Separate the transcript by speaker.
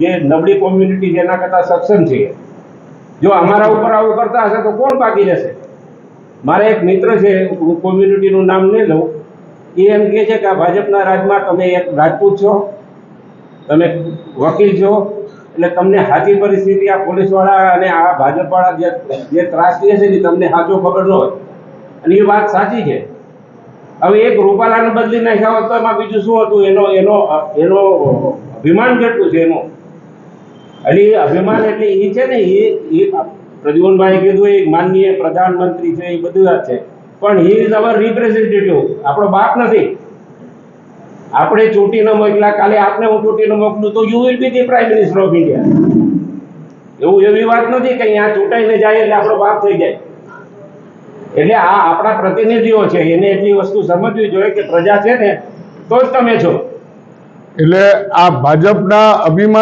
Speaker 1: જે નબળી કોમ્યુનિટી જેના કરતાં સક્ષમ છે, જો અમારા ઉપર આવું કરતા હશે તો કોણ બાકી રહેશે? મારા એક મિત્ર છે, હું કોમ્યુનિટીનું નામ નહીં લઉં, એ એમ કહે છે કે આ ભાજપના રાજમાં તમે એક રાજપૂત છો, તમે વકીલ છો, એટલે તમને સાચી પરિસ્થિતિ આ પોલીસવાળા અને આ ભાજપવાળા જે ત્રાસ કહે છે ને તમને સાચો ખબર ન હોય. અને એ વાત સાચી છે. હવે એક રૂપાલાને બદલી નાખ્યા હોત તો એમાં બીજું શું હતું? એનો અભિમાન કેટલું છે એનું. એટલે એ અભિમાન એટલે એ છે ને, એ પ્રદ્યુમનભાઈ કીધું એ માનનીય પ્રધાનમંત્રી છે, એ બધું વાત છે, પણ હી ઇઝ અવર રિપ્રેઝેન્ટેટિવ, આપણો બાપ નથી. આપણે ચૂંટીને મોકલા, કાલે આપને હું ચૂંટીને મોકલું તો you will be the prime minister of India. એવી વાત નથી કે અહીંયા ચૂંટાઈને જાય એટલે આપણો બાપ થઈ જાય. એટલે આ આપણા પ્રતિનિધિઓ છે, એને એટલી વસ્તુ સમજવી જોઈએ કે પ્રજા છે ને તો જ તમે છો.
Speaker 2: એટલે આ ભાજપના અભિમાન